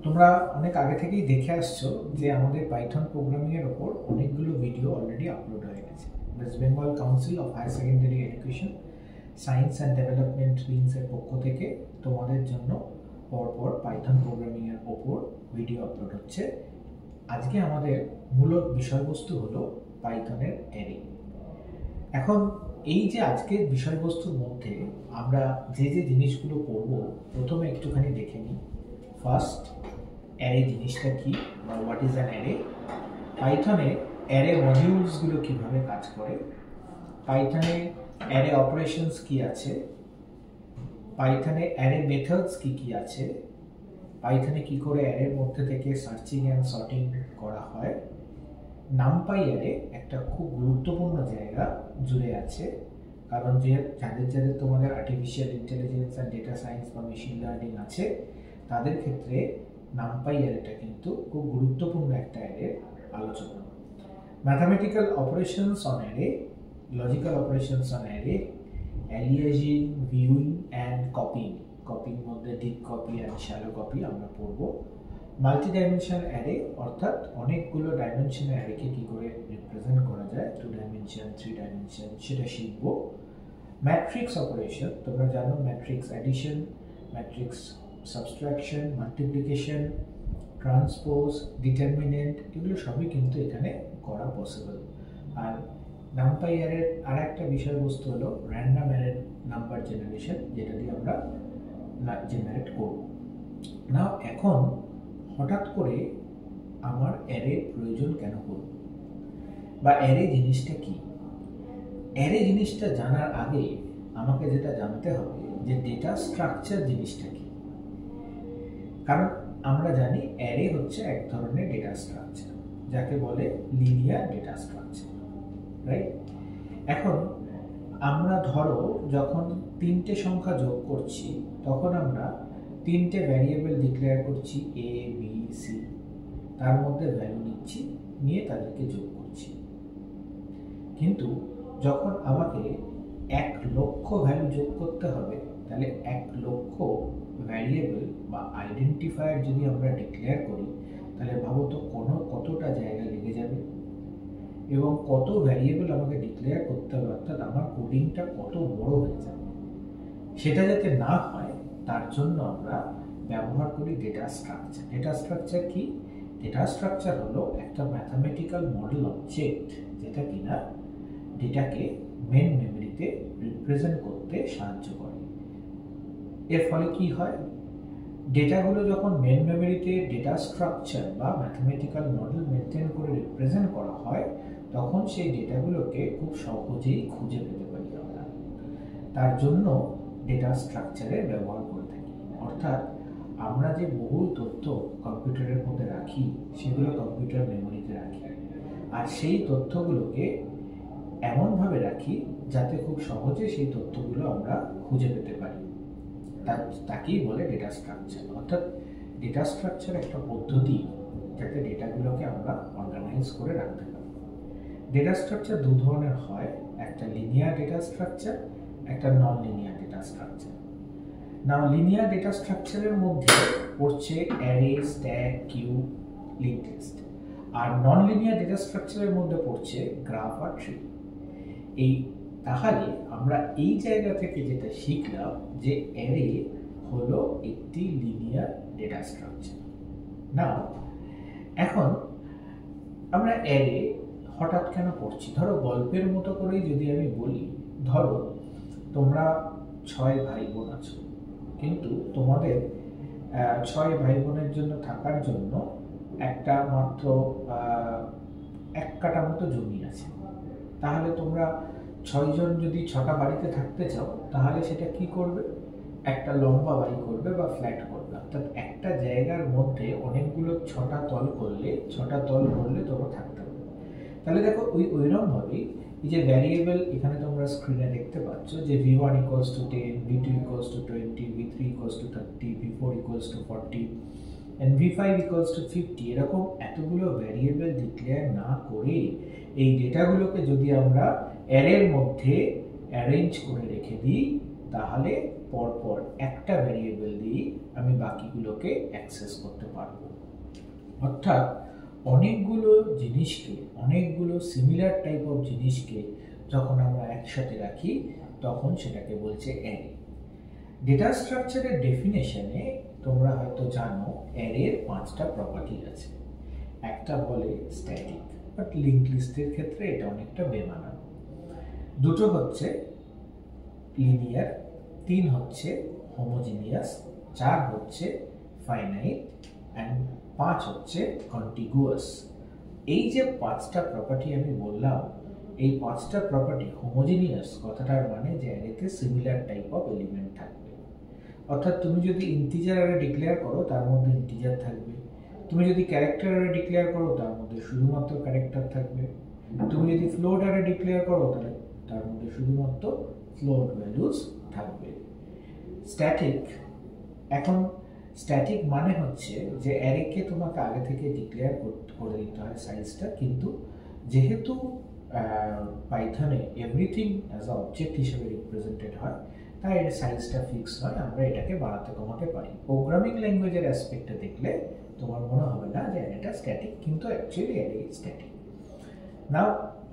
তোমরা অনেক আগে থেকেই দেখে আসছো যে আমাদের পাইথন প্রোগ্রামিং এর উপর অনেকগুলো ভিডিও অলরেডি আপলোড হয়ে গেছে। West Bengal council of higher secondary education science and development wings এর পক্ষ থেকে তোমাদের জন্য পরপর পাইথন প্রোগ্রামিং এর উপর ভিডিও আপলোড হচ্ছে। আজকে আমাদের মূল বিষয়বস্তু হলো পাইথনের অ্যারে। এখন এই যে আজকের বিষয়বস্তুর মধ্যে আমরা যে জিনিসগুলো পড়ব প্রথমে একটুখানি দেখে নিই। ফার্স্ট, অ্যারে জিনিসটা কি বা হোয়াট ইজ অ্যান অ্যারে, পাইথনে অ্যারে মডিউলসগুলো কিভাবে কাজ করে, পাইথনে অ্যারে অপারেশনস কি আছে, পাইথনে অ্যারে মেথডস কি আছে, পাইথনে কি করে অ্যারের মধ্যে থেকে সার্চিং অ্যান্ড সর্টিং করা হয়, নামপাই অ্যারে একটা খুব গুরুত্বপূর্ণ জায়গা জুড়ে আছে, কারণ যাদের তোমাদের artificial intelligence and data science বা মেশিন লার্নিং আছে তাদের ক্ষেত্রে নামপাই অ্যারেটা কিন্তু খুব গুরুত্বপূর্ণ একটা অ্যারের আলোচনা। Mathematical operations on array, logical operations on array, aliasing, viewing and copying, copying মধ্যে deep copy and shallow copy আমরা পড়ব। মাল্টি ডাইমেনশন অ্যারে অর্থাৎ অনেকগুলো ডাইমেনশনের অ্যারেকে কী করে রিপ্রেজেন্ট করা যায়, 2 ডাইমেনশন 3 ডাইমেনশন, সেটা শিখব। ম্যাট্রিক্স অপারেশন, তোমরা জানো matrix addition, matrix subtraction, multiplication, transpose, determinant, এগুলো সবই কিন্তু এখানে করা পসিবল। আর নামপাই অ্যারের আর একটা বিষয়বস্তু হলো র্যান্ডম অ্যারে নাম্বার জেনারেশন, যেটা দিয়ে আমরা জেনারেট করব না। এখন হঠাৎ করে আমার অ্যারে প্রয়োজন কেন করব বা অ্যারে জিনিসটা কি? অ্যারে জিনিসটা জানার আগে আমাকে যেটা জানতে হবে যে ডেটা স্ট্রাকচার জিনিসটা কি। কারণ আমরা জানি অ্যারে হচ্ছে এক ধরনের ডেটা স্ট্রাকচার যাকে বলে লিনিয়ার ডেটা স্ট্রাকচার, রাইট? এখন আমরা ধরো যখন 3টে সংখ্যা যোগ করছি তখন আমরা 3টে ভ্যারিয়েবল ডিক্লেয়ার করছি এ বি সি, তার মধ্যে ভ্যালু নিচ্ছি, নিয়ে তাদেরকে যোগ করছি। কিন্তু যখন আমাকে 1 লক্ষ ভ্যালু যোগ করতে হবে তাহলে 1 লক্ষ ভ্যারিয়েবল বা আইডেন্টিফায়ার যদি আমরা ডিক্লেয়ার করি তাহলে ভাবো তো কতটা জায়গা লেগে যাবে এবং কত ভ্যারিয়েবল আমাকে ডিক্লেয়ার করতে হবে, অর্থাৎ আমার কোডিংটা কত বড় হয়ে যাবে। সেটা যাতে না হয় তার জন্য আমরা ব্যবহার করি ডেটা স্ট্রাকচার। ডেটা স্ট্রাকচার কি? ডেটা স্ট্রাকচার হলো একটা ম্যাথামেটিক্যাল মডেল অবজেক্ট যেটা কিনা ডেটাকে মেন মেমোরিতে রিপ্রেজেন্ট করতে সাহায্য করে। এর ফলে কি হয়, ডেটাগুলো যখন মেন মেমোরিতে ডেটা স্ট্রাকচার বা ম্যাথামেটিক্যাল মডেল মেনটেন করে রিপ্রেজেন্ট করা হয় তখন সেই ডেটাগুলোকে খুব সহজেই খুঁজে পেতে পারি আমরা। তার জন্য ডেটা স্ট্রাকচারের ব্যবহার করে থাকি। অর্থাৎ আমরা যে বহুল তথ্য কম্পিউটারের মধ্যে রাখি সেগুলো কম্পিউটার মেমোরিতে রাখি, আর সেই তথ্যগুলোকে এমনভাবে রাখি যাতে খুব সহজে সেই তথ্যগুলো আমরা খুঁজে পেতে পারি। তাকেই বলে ডেটা স্ট্রাকচার। অর্থাৎ ডেটা স্ট্রাকচার একটা পদ্ধতি যাতে ডেটাগুলোকে আমরা অর্গানাইজ করে রাখতে পারি। ডেটা স্ট্রাকচার দু ধরনের হয়, একটা লিনিয়ার ডেটা স্ট্রাকচার, একটা non linear data structure. Now linear data স্ট্রাকচারের মধ্যে পড়ছে array, stack, queue, linked list. আর নন লিনিয়ার ডেটা স্ট্রাকচারের মধ্যে পড়ছে গ্রাফ আর ট্রি। তাহলে আমরা এই জায়গা থেকে যেটা শিখলাম যে অ্যারে হলো একটি লিনিয়ার ডেটা স্ট্রাকচার। নাও এখন আমরা অ্যারে হঠাৎ কেন পড়ছি? ধরো গল্পের মতো করেই যদি আমি বলি, ধরো তোমরা 6 ভাই বোন আছো, কিন্তু তোমাদের 6 ভাই বোনের জন্য থাকার জন্য একটা মাত্র 1 কাঠা মতো জমি আছে। তাহলে তোমরা 6 জন যদি 6টা বাড়িতে থাকতে চাও তাহলে সেটা কি করবে? একটা লম্বা বাড়ি করবে বা ফ্ল্যাট করবে। অর্থাৎ একটা জায়গার মধ্যে অনেকগুলো 6টা তল করলে তোমরা থাকতে পারবে। তাহলে দেখো ওইরকমভাবেই এই যে ভ্যারিয়েবল এখানে তোমরা স্ক্রিনে দেখতে পাচ্ছ যে v1 = 10, v2 = 20, v3 = 30, v4 = 40 and v5 = 50, এরকম এতগুলো ভ্যারিয়েবল ডিক্লেয়ার না করে এই ডেটাগুলোকে যদি আমরা অ্যারের মধ্যে অ্যারেঞ্জ করে রেখে দিই তাহলে পরপর একটা ভ্যারিয়েবল দিয়ে আমি বাকিগুলোকে অ্যাক্সেস করতে পারবো। অর্থাৎ অনেকগুলো জিনিসকে, অনেকগুলো সিমিলার টাইপ অফ জিনিসকে যখন আমরা একসাথে রাখি তখন সেটাকে বলছে অ্যারে। ডেটা স্ট্রাকচারের ডেফিনেশনে তোমরা হয়তো জানো অ্যারের 5টা প্রপার্টি আছে। একটা বলে স্ট্যাটিক, বাট লিঙ্ক লিস্টের ক্ষেত্রে এটা অনেকটা বেমানান। দুটো হচ্ছে লিনিয়ার, 3 হচ্ছে হোমোজিনিয়াস, 4 হচ্ছে ফাইনাইট অ্যান্ড 5 হচ্ছে কন্টিগুয়াস। এই যে 5টা প্রপার্টি আমি বললাম, এই 5টা প্রপার্টি হোমোজিনিয়াস কথাটার মানে যে অ্যারেতে সিমিলার টাইপ অফ এলিমেন্ট থাকবে। অর্থাৎ তুমি যদি ইন্টিজার অ্যারে ডিক্লেয়ার করো তার মধ্যে ইন্টিজার থাকবে, তুমি যদি ক্যারেক্টার অ্যারে ডিক্লেয়ার করো তার মধ্যে শুধুমাত্র ক্যারেক্টার থাকবে, তুমি যদি ফ্লোট অ্যারে ডিক্লেয়ার করো তাহলে তার মধ্যে শুধুমাত্র ফ্লোট ভ্যালুজ থাকবে। স্ট্যাটিক, এখন স্ট্যাটিক মানে হচ্ছে যে অ্যারেকে তোমাকে আগে থেকে ডিক্লেয়ার করে দিতে হয় সাইজটা, কিন্তু যেহেতু পাইথনে এভরিথিং অ্যাজ আ অবজেক্ট হিসেবে রিপ্রেজেন্টেড হয় তাই এর সাইজটা ফিক্স নয়, আমরা এটাকে বাড়াতে কমাতে পারি। প্রোগ্রামিং ল্যাঙ্গুয়েজের অ্যাসপেক্টে দেখলে তোমার মনে হবে না যে এটা স্ট্যাটিক, কিন্তু অ্যাকচুয়ালি অ্যারে স্ট্যাটিক। নাও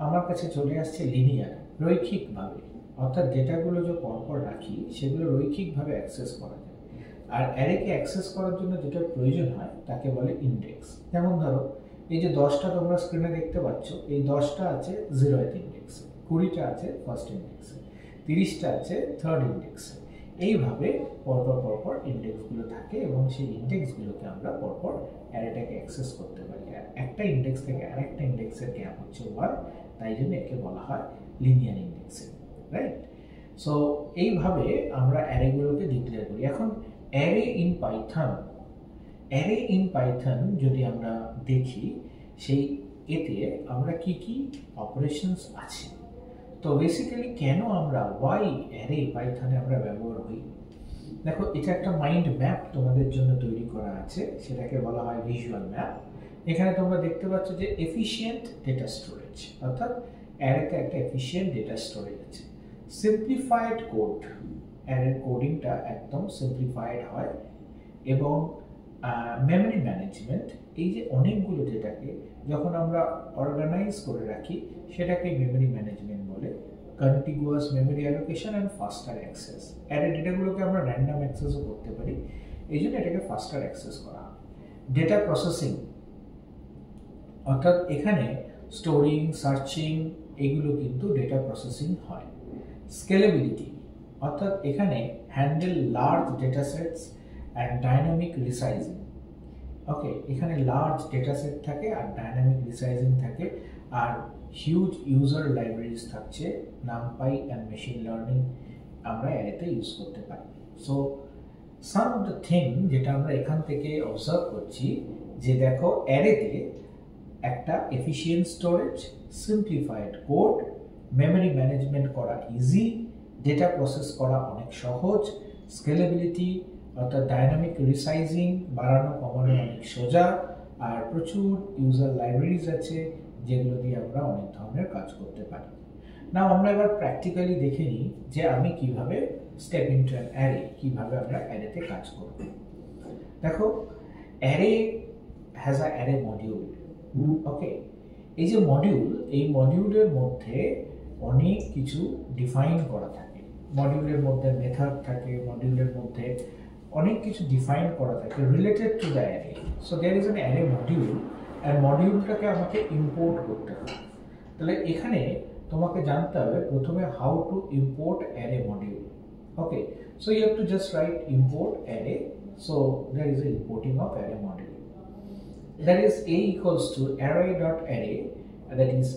আমার কাছে চলে আসছে লিনিয়ার, রৈখিকভাবে, অর্থাৎ ডেটাগুলো যে পরপর রাখি সেগুলো রৈখিকভাবে অ্যাক্সেস করা যায়। আর অ্যারেকে অ্যাক্সেস করার জন্য যেটা প্রয়োজন হয় তাকে বলে ইন্ডেক্স। যেমন ধরো এই যে 10টা তোমরা স্ক্রিনে দেখতে পাচ্ছ, এই 10টা আছে 0th ইন্ডেক্সে, 20টা আছে ফার্স্ট ইন্ডেক্সে, 30টা আছে থার্ড ইন্ডেক্সে। এইভাবে পরপর ইন্ডেক্সগুলো থাকে এবং সেই ইন্ডেক্সগুলোকে আমরা পরপর অ্যারেটাকে অ্যাক্সেস করতে পারি। আর একটা ইন্ডেক্স থেকে আরেকটা ইন্ডেক্সের গ্যাপ হচ্ছে 1, তাই জন্য একে বলা হয় লিনিয়ার ইন্ডেক্সিং, রাইট? সো এইভাবে আমরা অ্যারেগুলোকে ডিক্লেয়ার করি। এখন অ্যারে ইন পাইথন যদি আমরা দেখি, সেই এতে আমরা কি কি অপারেশনস আছে। তো বেসিক্যালি কেন আমরা ওয়াই অ্যারে পাইথনে আমরা ব্যবহার করি, দেখো এটা একটা মাইন্ড ম্যাপ তোমাদের জন্য তৈরি করা আছে, সেটাকে বলা হয় ভিজুয়াল ম্যাপ। এখানে তোমরা দেখতে পাচ্ছ যে এফিশিয়েন্ট ডেটা স্টোরেজ, অর্থাৎ অ্যারেতে একটা এফিশিয়েন্ট ডেটা স্টোরেজ আছে। সিম্পলিফাইড কোড, অ্যারের কোডিংটা একদম সিম্পলিফাইড হয়। এবং মেমরি ম্যানেজমেন্ট, এই যে অনেকগুলো ডেটাকে যখন আমরা অর্গানাইজ করে রাখি সেটাকে মেমরি ম্যানেজমেন্ট বলে। Contiguous memory allocation and faster access, array ডেটাগুলোকে আমরা র্যান্ডম অ্যাক্সেসও করতে পারি, এই জন্য এটাকে ফাস্টার অ্যাক্সেস করা হয়। ডেটা প্রসেসিং, অর্থাৎ এখানে স্টোরিং, সার্চিং, এগুলো কিন্তু ডেটা প্রসেসিং হয়। স্কেলেবিলিটি, অর্থাৎ এখানে handle large data sets and dynamic resizing. Okay, এখানে লার্জ ডেটা সেট থাকে আর ডাইনামিক রিসাইজিং থাকে, আর হিউজ ইউজার লাইব্রেরিজ থাকছে, নামপাই অ্যান্ড মেশিন লার্নিং আমরা অ্যারেতে ইউজ করতে পারি। So some of the thing যেটা আমরা এখান থেকে অবজার্ভ করছি যে দেখো অ্যারেতে একটা efficient storage, simplified code, memory management করা ইজি, ডেটা প্রসেস করা অনেক সহজ, স্কেলেবিলিটি অর্থাৎ ডাইনামিক রিসাইজিং, বাড়ানো কমানো অনেক সোজা, আর প্রচুর ইউজার লাইব্রেরিজ আছে যেগুলো দিয়ে আমরা অনেক ধরনের কাজ করতে পারি। না, আমরা এবার প্র্যাকটিক্যালি দেখে নিই যে আমি কিভাবে স্টেপ ইনটু অ্যান অ্যারে, কিভাবে আমরা অ্যারেতে কাজ করব। দেখো, array has a array module. Okay, এই যে মডিউল, এই মডিউলের মধ্যে অনেক কিছু ডিফাইন করা থাকে। মডিউলের মধ্যে মেথড থাকে, মডিউলের মধ্যে অনেক কিছু ডিফাইন করা থাকে related to the array. So there is an array module, আর মডিউলটাকে আমাকে ইম্পোর্ট করতে হবে। তাহলে এখানে তোমাকে জানতে হবে প্রথমে how to import array module. Okay, so you have to just write import array. So there is a importing of array module. That is a equals to array.array, that is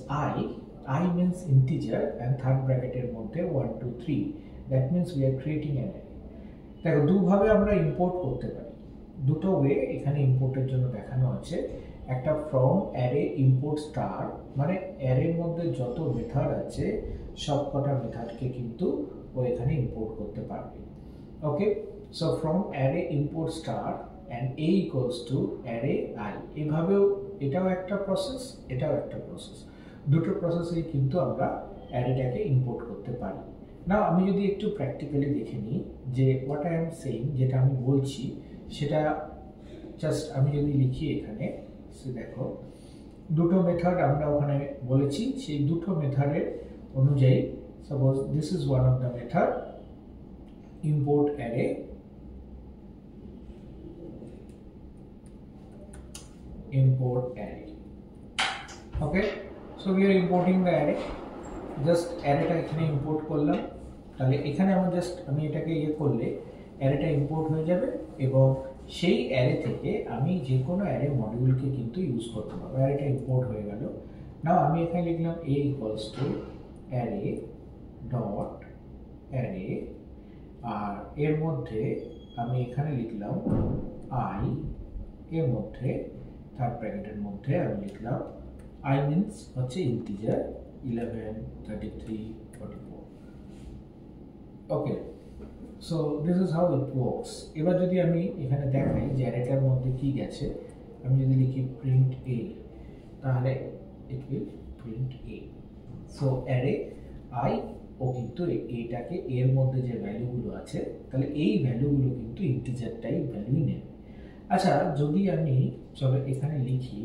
I means integer and third bracket এর মধ্যে 1 2 3, that means we are creating an array. দেখো, দুভাবে আমরা import করতে পারি, দুটো way এখানে ইম্পোর্টের জন্য দেখানো আছে। একটা ফ্রম অ্যারে ইম্পোর্ট স্টার, মানে অ্যারের মধ্যে যত মেথড আছে সব কটা মেথডকে কিন্তু ও এখানে ইম্পোর্ট করতে পারবে। Okay, so from array import star and a equals to array I, এভাবেও এটাও একটা প্রসেস, এটাও একটা প্রসেস, দুটো প্রসেসেই কিন্তু আমরা অ্যারেটাকে ইম্পোর্ট করতে পারি। নাও আমি যদি একটু প্র্যাকটিক্যালি দেখে নিই যে হোয়াট আই এম সেইং, যেটা আমি বলছি সেটা জাস্ট আমি যদি লিখি এখানে, সে দেখো দুটো মেথড আমরা ওখানে বলেছি, সেই দুটো মেথডের অনুযায়ী suppose this is one of the method import array, import array. Okay, so we are importing the array. Just arrayটা এখানে import করলাম, তাহলে এখানে আমার জাস্ট আমি এটাকে ইয়ে করলে অ্যারেটা ইম্পোর্ট হয়ে যাবে এবং সেই অ্যারে থেকে আমি যে কোনো অ্যারে মডিউলকে কিন্তু ইউজ করতে পারবো। অ্যারেটা ইম্পোর্ট হয়ে গেল। নাও আমি এখানে লিখলাম a equals to array dot array, আর এর মধ্যে আমি এখানে লিখলাম i, এর মধ্যে থার্ড ব্র্যাকেটের মধ্যে আমি লিখলাম i মিন্স হচ্ছে integer 11, 33, 44। Okay, so this is how it works. এবার যদি আমি এখানে দেখাই যে অ্যারেটার মধ্যে কি গেছে, আমি যদি লিখি প্রিন্ট a, তাহলে it will print a। So array i ও কিন্তু এইটাকে এর মধ্যে যে ভ্যালুগুলো আছে, তাহলে এই ভ্যালুগুলো কিন্তু ইন্টিজার টাইপ ভ্যালুই নেবে। আচ্ছা, যদি আমি চলো এখানে লিখি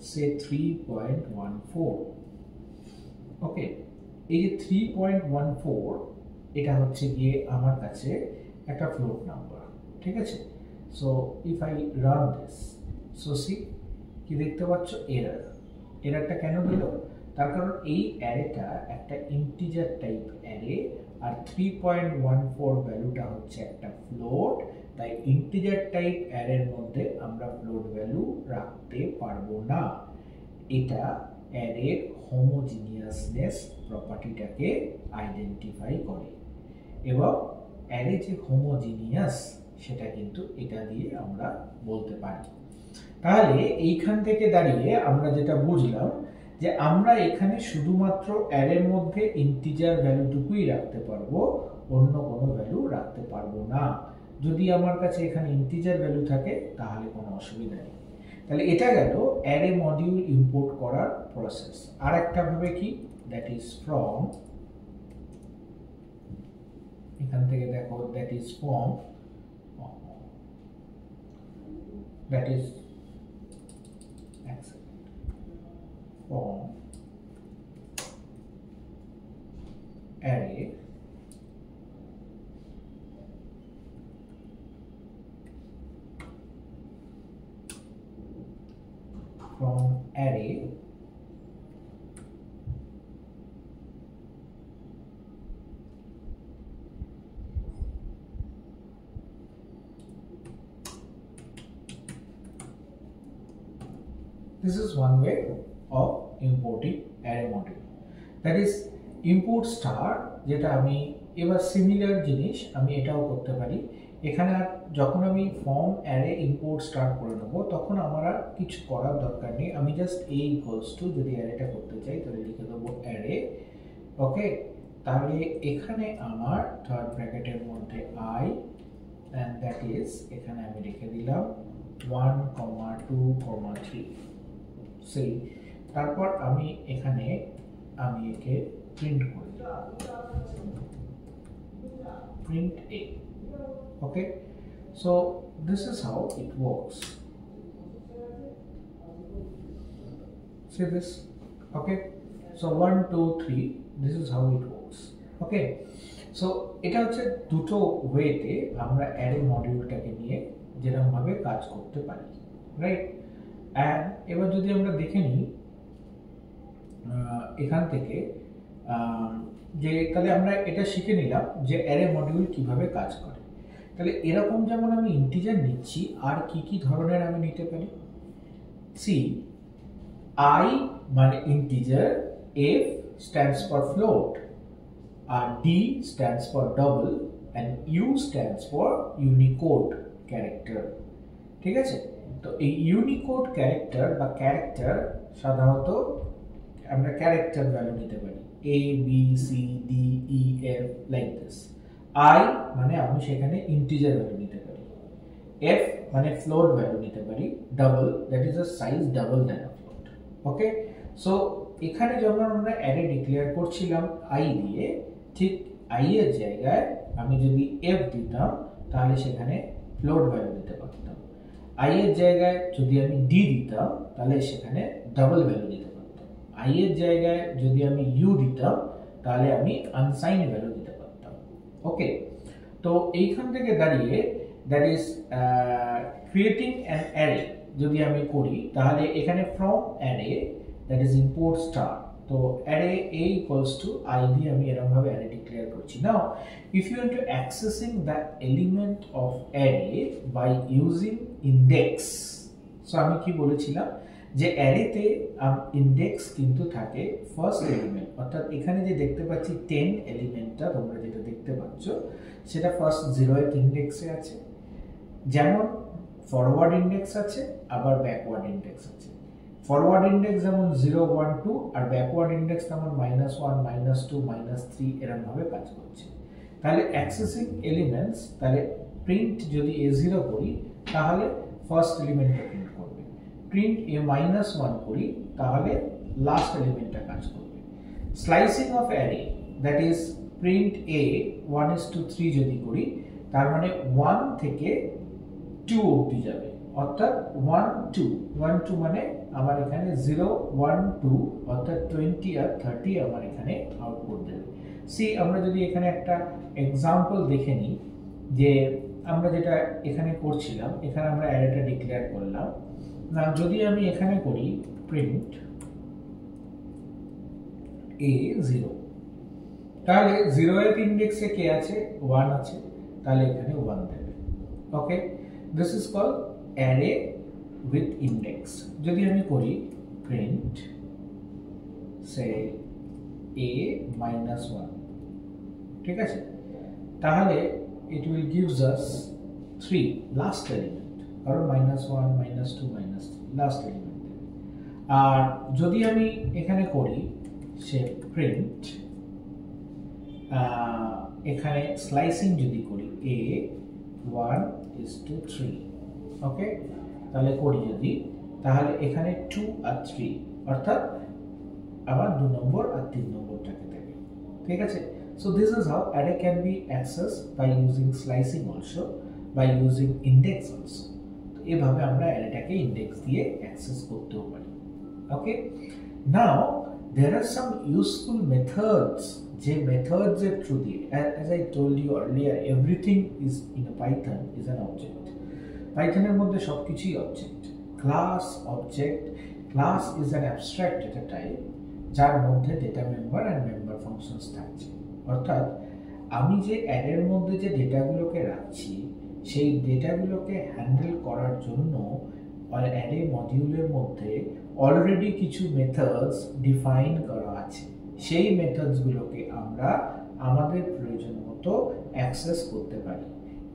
সে 3.14, ওকে, এই যে 3.14 এটা হচ্ছে গিয়ে আমার কাছে একটা ফ্লোট নাম্বার, ঠিক আছে। So if I run this, so see কি দেখতে পাচ্ছ, এররটা কেন দিল? তার কারণ এই অ্যারেটা একটা ইন্টিজার টাইপ অ্যারে, আর 3.14 ভ্যালুটা হচ্ছে একটা ফ্লোট, তাই ইন্টিজার টাইপ অ্যারের মধ্যে আমরা ফ্লোট ভ্যালু রাখতে পারবো না। এটা অ্যারের হোমোজিনিয়াসনেস প্রপার্টিটাকে আইডেন্টিফাই করে, এবং অ্যারে যে হোমোজিনিয়াস সেটা কিন্তু এটা দিয়ে আমরা বলতে পারি। তাহলে এইখান থেকে দাঁড়িয়ে আমরা যেটা বুঝলাম যে আমরা এখানে শুধুমাত্র অ্যারের মধ্যে ইন্টিজার ভ্যালুটুকুই রাখতে পারবো, অন্য কোনো ভ্যালু রাখতে পারবো না। যদি আমার কাছে এখানে ইন্টিজার ভ্যালু থাকে তাহলে কোনো অসুবিধা নেই। তাহলে এটা গেল অ্যারে মডিউল ইম্পোর্ট করার প্রসেস। আর একটা ভাবে কি, দ্যাট ইজ ফ্রম, এখান থেকে দেখো that is from, that is from array this is one way of importing array module, that is import star, যেটা আমি এবার সিমিলার জিনিস আমি এটাও করতে পারি। এখানে আর যখন আমি ফর্ম অ্যারে ইম্পোর্ট স্টার্ট করে নেবো তখন আমার আর কিছু করার দরকার নেই, আমি জাস্ট a ইকুয়ালস টু, যদি অ্যারেটা করতে চাই তাহলে লিখে দেবো অ্যারে, ওকে। তাহলে এখানে আমার থার্ড ব্র্যাকেটের মধ্যে i, and that is এখানে আমি রেখে দিলাম 1, 2, 3, সেই তারপর আমি এখানে আমি একে প্রিন্ট করি, print a, okay. So this is how it works, see this, okay. So 1, 2, 3, this is how it works, okay. So এটা হচ্ছে দুটো ওয়েতে আমরা অ্যারে মডিউলটাকে নিয়ে যেরকম ভাবে কাজ করতে পারি, রাইট। এন্ড এবার যদি আমরা দেখে নিই এখান থেকে যে তাহলে আমরা এটা শিখে নিলাম যে অ্যারে মডিউল কিভাবে কাজ করে। তাহলে এরকম যেমন আমি ইন্টিজার নিচ্ছি, আর কি কি ধরনের আমি নিতে পারি, সি i মানে integer, f stands for float, আর d stands for double, and u stands for unicode character, ঠিক আছে। তো এই ইউনিকোড ক্যারেক্টার বা ক্যারেক্টার সাধারণত আমরা ক্যারেক্টার ভ্যালু নিতে পারি, a b c d e f like this. i মানে আমি সেখানে ইন্টিজার ভ্যালু নিতে পারি, f মানে ফ্লোট ভ্যালু নিতে পারি, double that is a size double than a float, okay. So এখানে যখন আমরা অ্যারে ডিক্লেয়ার করছিলাম i দিয়ে, ঠিক i এর জায়গায় আমি যদি f দিতাম তাহলে সেখানে ফ্লোট ভ্যালু দিতে পারতাম, i এর জায়গায় যদি আমি d দিতাম তাহলে সেখানে ডাবল ভ্যালু দিতে পারতাম, i এর জায়গায় যদি আমি u দিতাম তাহলে আমি আনসাইন্ড ভ্যালু দিতে পারতাম। ওকে, তো এইখান থেকে দাঁড়িয়ে that is creating an array যদি আমি করি তাহলে এখানে from array that is import star, তো array a equals to i দিয়ে আমি এরকম ভাবে অ্যারে ডিক্লেয়ার করছি। নাও if you want to accessing the element of array by using index, so আমি কি বলেছিলাম যে অ্যারেতে ইনডেক্স কিন্তু থাকে ফার্স্ট এলিমেন্ট, অর্থাৎ এখানে যে দেখতে পাচ্ছি 10 এলিমেন্টটা তোমরা যেটা দেখতে পাচ্ছ সেটা ফার্স্ট 0th ইনডেক্সে আছে, যেমন ফরওয়ার্ড ইনডেক্স আছে আবার ব্যাকওয়ার্ড ইনডেক্স আছে। ফরওয়ার্ড ইনডেক্স যেমন 0 1 2 আর ব্যাকওয়ার্ড ইনডেক্স যেমন -1 -2 -3 এরকম ভাবে কাজ করছে। তাহলে অ্যাক্সেসিং এলিমেন্টস, তাহলে প্রিন্ট যদি a0 করি তাহলে ফার্স্ট এলিমেন্টটা প্রিন্ট করবে, প্রিন্ট a-1 করি তাহলে লাস্ট এলিমেন্টটা কাজ করবে। Slicing of array that is print a 1:3 যদি করি তার মানে 1 থেকে 2 অবধি যাবে, অর্থাৎ 1 2 মানে আমার এখানে 0 1 2 অর্থাৎ 20 আর 30 আমার এখানে আউটপুট দেবে। সি আমরা যদি এখানে একটা এক্সাম্পল দেখে নিই যে আমরা যেটা এখানে করছিলাম, এখানে আমরা অ্যারেটা ডিক্লেয়ার করলাম না, যদি আমি এখানে করি প্রিন্ট a0 তাহলে 0th ইনডেক্সে কে আছে 1 আছে, তাহলে এখানে 1 দেবে। Okay, this is called array with index. যদি আমি করি প্রিন্ট সে a-1, ঠিক আছে, তাহলে it will gives us 3 last element, কারণ -1 -2 -3 লাস্ট এলিমেন্ট। আর যদি আমি এখানে করি সে প্রিন্ট এখানে স্লাইসিং যদি করি a1:3, ওকে, তাহলে করি যদি তাহলে এখানে 2 আর 3 অর্থাৎ আবার 2 নম্বর আর 3 নম্বরটাকে দেবে, ঠিক আছে। So this is how array can be accessed by using slicing also, by using index also. তো এভাবে আমরা অ্যারেটাকে ইনডেক্স দিয়ে অ্যাক্সেস করতেও পারি। ওকে, নাও there are some useful methods, যে methods এর থ্রু দিয়ে, as I told you earlier, everything is in a Python is an object. পাইথনের মধ্যে সবকিছুই object. Class object, class is an abstract data type যার মধ্যে data member and member functions থাকছে, অর্থাৎ আমি যে অ্যারের মধ্যে যে ডেটাগুলোকে রাখছি সেই ডেটাগুলোকে হ্যান্ডেল করার জন্য অ্যারে মডিউলের মধ্যে অলরেডি কিছু মেথডস ডিফাইন করা আছে, সেই মেথডসগুলোকে আমরা আমাদের প্রয়োজন মতো অ্যাক্সেস করতে পারি।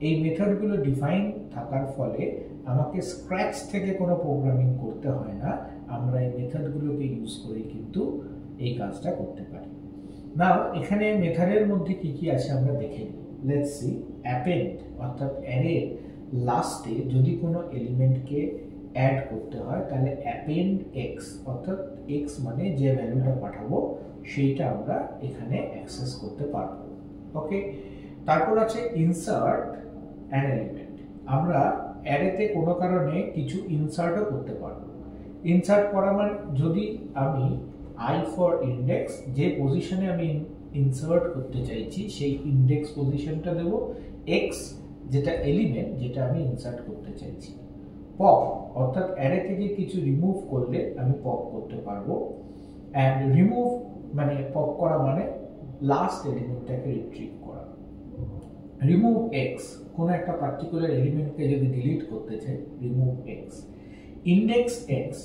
এই মেথডগুলো ডিফাইন থাকার ফলে আমাকে স্ক্র্যাচ থেকে কোনো প্রোগ্রামিং করতে হয় না, আমরা এই মেথডগুলোকে ইউজ করে কিন্তু এই কাজটা করতে পারি। নাও এখানে মেথডের মধ্যে কি কি আছে আমরা দেখে নিই। লেটস সি অ্যাপেন্ড, অর্থাৎ অ্যারে লাস্টে যদি কোনো এলিমেন্টকে অ্যাড করতে হয় তাহলে অ্যাপেন্ড এক্স, অর্থাৎ এক্স মানে যে ভ্যালুটা পাঠাবো সেইটা আমরা এখানে অ্যাক্সেস করতে পারবো। ওকে, তারপর আছে ইনসার্ট অ্যান এলিমেন্ট, আমরা অ্যারেতে কোনো কারণে কিছু ইনসার্টও করতে পারবো। ইনসার্ট করা মানে যদি আমি i ফর ইন্ডেক্স যে পজিশনে আমি ইনসার্ট করতে চাইছি সেই ইন্ডেক্স পজিশনটা দেব, x যেটা এলিমেন্ট যেটা আমি ইনসার্ট করতে চাইছি। পপ অর্থাৎ অ্যারে থেকে কিছু রিমুভ করলে আমি পপ করতে পারবো, অ্যান্ড রিমুভ মানে পপ করা মানে লাস্ট এলিমেন্টটাকে রিট্রিভ করা। রিমুভ এক্স, কোনো একটা পার্টিকুলার এলিমেন্টকে যদি ডিলিট করতে চাই রিমুভ এক্স। ইন্ডেক্স এক্স,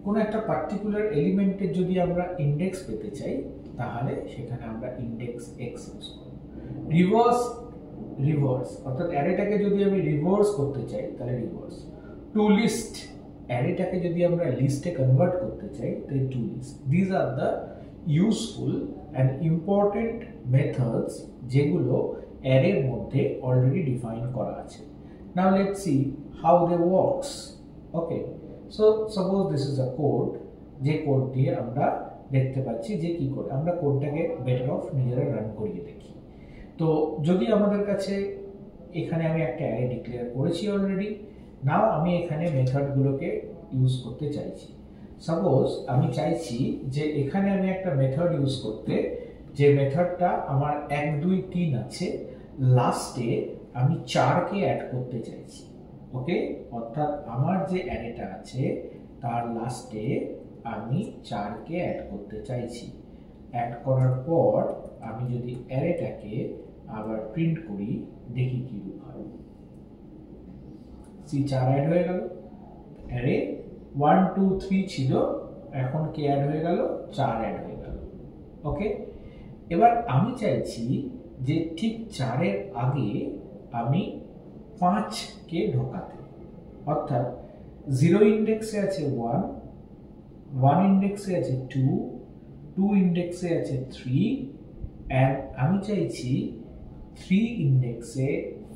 কোনো একটা পার্টিকুলার এলিমেন্টের যদি আমরা ইন্ডেক্স পেতে চাই তাহলে সেখানে আমরা ইন্ডেক্স এক্স ইউজ করব। রিভার্স অর্থাৎ অ্যারেটাকে যদি আমি রিভার্স করতে চাই তাহলে রিভার্স। টু লিস্ট, অ্যারেটাকে যদি আমরা লিস্টে কনভার্ট করতে চাই তাহলে to list. These are the useful and important methods যেগুলো অ্যারের মধ্যে অলরেডি ডিফাইন করা আছে। Now let's see how they works. Okay, so suppose this is a code, যে কোড দিয়ে আমরা দেখতে পাচ্ছি যে কি করে আমরা কোডটাকে বেটার অফ নিজেরা রান করিয়ে দেখি। তো যদি আমাদের কাছে এখানে আমি একটা অ্যারে ডিক্লেয়ার করেছি অলরেডি, নাও আমি এখানে মেথডগুলোকে ইউজ করতে চাইছি। সাপোজ আমি চাইছি যে এখানে আমি একটা মেথড ইউজ করতে, যে মেথডটা আমার 1 2 3 আছে, লাস্টে আমি 4কে অ্যাড করতে চাইছি। ওকে, অর্থাৎ আমার যে অ্যারেটা আছে তার লাস্টে আমি 4কে অ্যাড করতে চাইছি। অ্যাড করার পর আমি যদি অ্যারেটাকে আবার প্রিন্ট করি, দেখি কি রূপ হয়। সি 4 অ্যাড হয়ে গেল, অ্যারে 1 2 3 ছিল, এখন কি অ্যাড হয়ে গেল, 4 অ্যাড হয়ে গেল। ওকে, এবার আমি চাইছি যে ঠিক 4 এর আগে আমি 5কে ঢোকাতে, অর্থাৎ 0 ইন্ডেক্সে আছে 1, 1 ইন্ডেক্সে আছে 2, 2 ইন্ডেক্সে আছে 3, এন্ড আমি চাইছি 3 ইন্ডেক্সে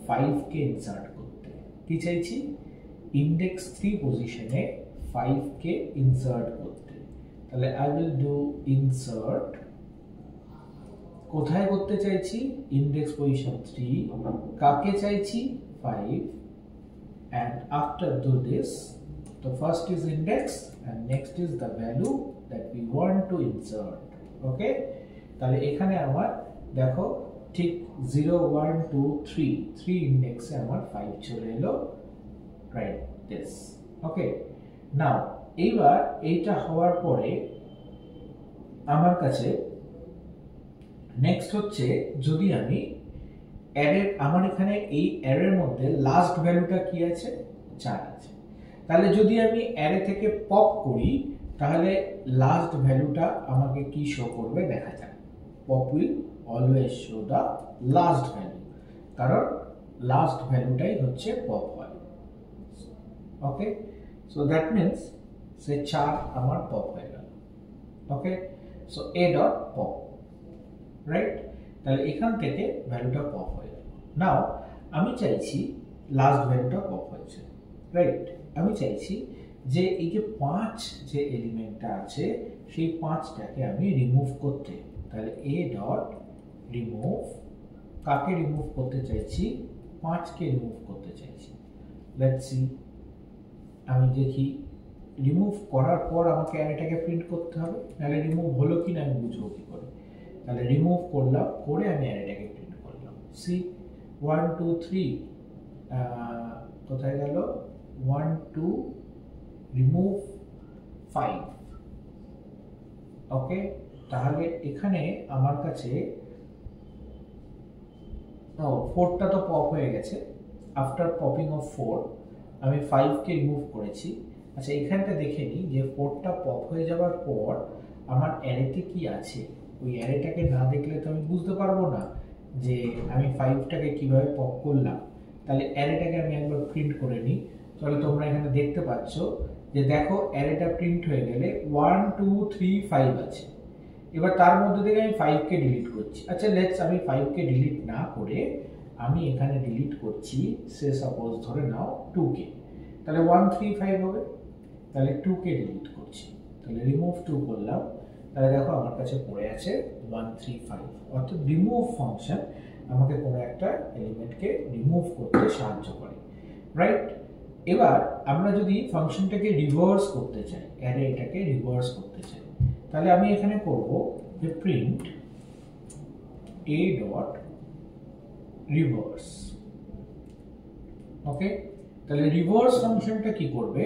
5কে ইনসার্ট করতে। কি চাইছি, ইন্ডেক্স 3 পজিশনে 5কে ইনসার্ট করতে। তাহলে আই উইল ডু ইনসার্ট, কোথায় করতে চাইছি, ইন্ডেক্স পজিশন 3, কাকে চাইছি, 5, and after do this, the first is index and next is the value that we want to insert. Okay, তাহলে এখানে আমার দেখো ঠিক 0 1 2 3 ইন্ডেক্সে আমার 5 চলে এলো, রাইট দিস। ওকে, নাও এইবার এইটা হওয়ার পরে আমার কাছে নেক্সট হচ্ছে, যদি আমি অ্যারের, আমার এখানে এই অ্যারের মধ্যে লাস্ট ভ্যালুটা কি আছে, 4 আছে। তাহলে যদি আমি অ্যারে থেকে পপ করি, তাহলে লাস্ট ভ্যালুটা আমাকে কি শো করবে দেখা যাক। Pop will always show the last value, কারণ লাস্ট ভ্যালুটাই হচ্ছে পপ হয়। Okay, so that means say 4 আমার পপ হয়ে গেল। Okay, so a dot pop, right? তাহলে এখান থেকে ভ্যালুটা পপ হয়ে গেল। নাও আমি চাইছি লাস্ট ভ্যালুটা পপ হয়েছে, রাইট? আমি চাইছি যে এই যে 5 যে এলিমেন্টটা আছে সেই 5টাকে আমি রিমুভ করতে। তাহলে এ ডট রিমুভ, কাকে রিমুভ করতে চাইছি, 5কে রিমুভ করতে চাইছি। লেটস সি, আমি দেখি রিমুভ করার পর আমাকে অ্যারেটাকে প্রিন্ট করতে হবে, নাহলে রিমুভ হলো কিনা আমি বুঝবো কি করে। তাহলে রিমুভ করলাম, করে আমি অ্যারেটাকে প্রিন্ট করলাম। সি 1 2 3 কোথায় গেল, 1 2 রিমুভ 5। ওকে, তাহলে এখানে আমার কাছে 4টা তো পপ হয়ে গেছে। আফটার পপিং অফ 4 আমি 5কে রিমুভ করেছি। আচ্ছা, এখানটা দেখে নিই যে 4টা পপ হয়ে যাওয়ার পর আমার অ্যারেতে কি আছে। ওই অ্যারেটাকে না দেখলে তো আমি বুঝতে পারবো না যে আমি 5টাকে কিভাবে পপ করলাম। তাহলে অ্যারেটাকে আমি একবার প্রিন্ট করে নিই। তাহলে তোমরা এখানে দেখতে পাচ্ছ যে দেখো অ্যারেটা প্রিন্ট হয়ে গেলে 1 2 3 5 আছে। এবার তার মধ্যে থেকে আমি 5কে ডিলিট করছি। আচ্ছা, লেটস আমি 5কে ডিলিট না করে আমি এখানে ডিলিট করছি, সে সাপোজ ধরে নাও 2কে। তাহলে 1 3 5 হবে। তাহলে 2কে ডিলিট করছি, তাহলে রিমুভ 2 করলাম। তাহলে দেখো আমার কাছে পড়ে আছে 1 3 5। অর্থাৎ রিমুভ ফাংশন আমাকে কোনো একটা এলিমেন্টকে রিমুভ করতে সাহায্য করে, রাইট? এবার আমরা যদি ফাংশনটাকে রিভার্স করতে চাই, অ্যারে এটাকে রিভার্স করতে চাই, তাহলে আমি এখানে করব যে প্রিন্ট a ডট রিভার্স। ওকে, তাহলে রিভার্স ফাংশনটা কি করবে,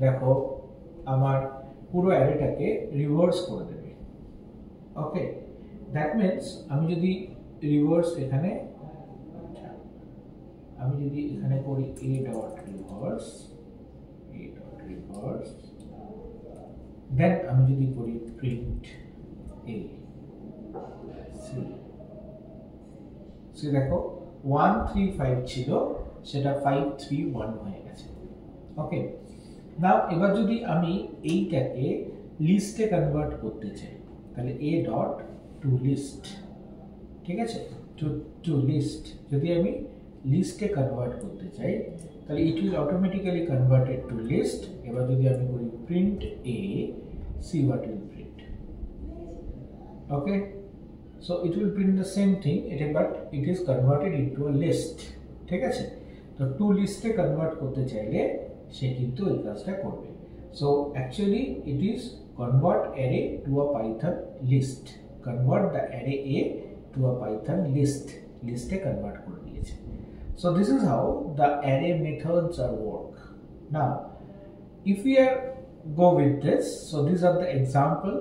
দেখো আমার পুরো অ্যারেটাকে রিভার্স করে দেবে। ওকে, দ্যাট মিনস আমি যদি রিভার্স এখানে করি a ডট রিভার্স, দেন আমি যদি করি প্রিন্ট a, সে দেখো 1 3 5 ছিল, সেটা 5 3 1 হয়ে গেছে। ওকে, নাও এবার যদি আমি এইটাকে লিস্টে কনভার্ট করতে চাই, তাহলে a ডট টু লিস্ট, ঠিক আছে, টু লিস্ট যদি আমি লিস্টে কনভার্ট করতে চাই, তাহলে it will automatically converted to list. এবার যদি আমি করি print a, see what will print. Okay, so it will print the same thing, but it is converted into a list. ঠিক আছে, তো টু লিস্টে কনভার্ট করতে চাইলে সে কিন্তু এই কাজটা করবে। So actually it is convert array to a Python list, convert the array a to a Python লিস্টে কনভার্ট করে দিয়েছে। So this is how the array methods are work. Now if we go with this, so these are the example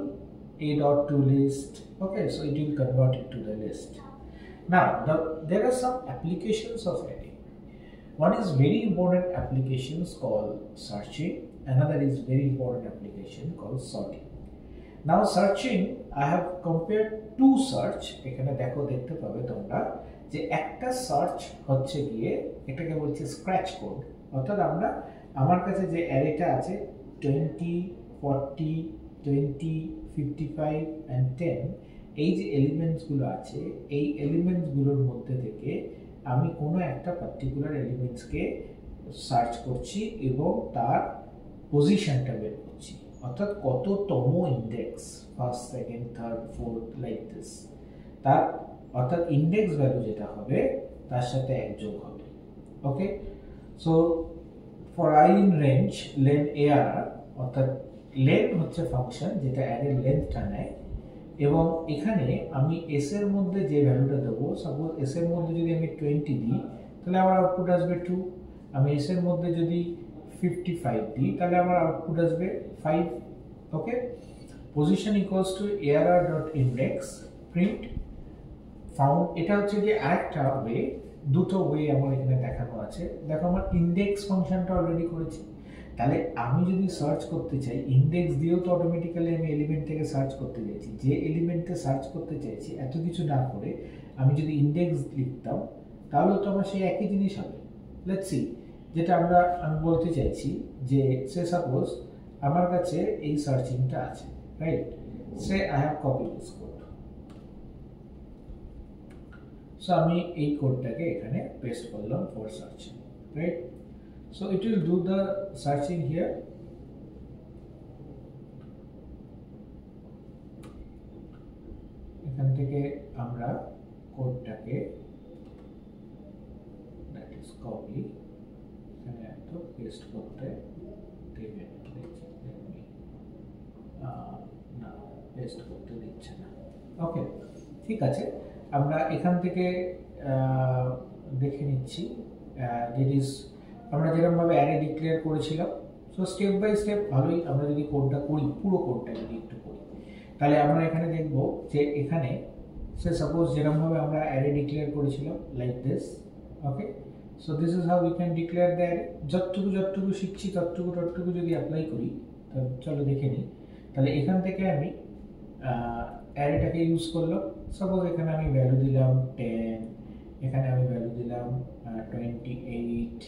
a.toList. Okay, so it will convert it to the list. Now there are some applications of array. One is very important applications called searching, another is very important application called sorting. Now searching, I have compared two search. এখানে দেখতে পাবে তোমরা যে একটা search হচ্ছে গিয়ে এটাকে বলছে স্ক্র্যাচ কোড, অর্থাৎ আমার কাছে যে অ্যারেটা আছে 20, 40, 20, 55 and 10, এই যে এলিমেন্টসগুলো আছে, এই এলিমেন্টসগুলোর মধ্যে থেকে আমি কোনো একটা পার্টিকুলার এলিমেন্টসকে সার্চ করছি এবং তার পজিশনটা বের করছি, অর্থাৎ কততম index, first, second, third, fourth, like this, তার অর্থাৎ ইন্ডেক্স ভ্যালু যেটা হবে তার সাথে এক যোগ হবে। Okay, so for I in range len ARR, অর্থাৎ len হচ্ছে ফাংশন যেটা অ্যারের লেন্থটা নেয়, এবং এখানে আমি s এর মধ্যে যে ভ্যালুটা দেবো, সাপোজ s এর মধ্যে যদি আমি 20 দিই তাহলে আমার আউটপুট আসবে 2, আমি s এর মধ্যে যদি 55 দিই তাহলে আমার আউটপুট আসবে 5। Okay, position equals to ARR.index print found. এটা হচ্ছে যে আরেকটা ওয়ে, দুটো ওয়ে আমার এখানে দেখানো আছে। দেখো আমার ইন্ডেক্স ফাংশনটা অলরেডি করেছি, তাহলে আমি যদি সার্চ করতে চাই ইন্ডেক্স দিয়েও তো অটোমেটিক্যালি আমি এলিমেন্ট থেকে সার্চ করতে চাইছি, যে এলিমেন্টে সার্চ করতে চাইছি এত কিছু না করে আমি যদি ইন্ডেক্স লিখতাম তাহলে তো আমার সেই একই জিনিস হবে। লেটস সি, যেটা আমি বলতে চাইছি যে সে সাপোজ আমার কাছে এই সার্চিংটা আছে, right, say I have copy this code. So আমি এই কোডটাকে এখানে পেস্ট করলাম for searching, right. So it will do the searching here. এখান থেকে আমরা কোডটাকে দ্যাট ইজ কপি এখানে একটু পেস্ট করতে দেবে, না পেস্ট করতে দিচ্ছে না। ওকে, ঠিক আছে, আমরা এখান থেকে দেখে নিচ্ছি দ্যাট ইজ আমরা যেরকমভাবে অ্যারে ডিক্লেয়ার করেছিলাম। সো স্টেপ বাই স্টেপ ভালোই আমরা যদি কোডটা করি, পুরো কোডটা যদি একটু করি, তাহলে আমরা এখানে দেখব যে এখানে সে সাপোজ যেরকমভাবে আমরা অ্যারে ডিক্লেয়ার করেছিলাম like this. Okay, so this is how we can declare the array. যতটুকু শিখছি ততটুকু যদি অ্যাপ্লাই করি, চলো দেখে নিই। তাহলে এখান থেকে আমি অ্যারেটাকে ইউজ করলাম। সাপোজ এখানে আমি ভ্যালু দিলাম 10, এখানে আমি ভ্যালু দিলাম 28,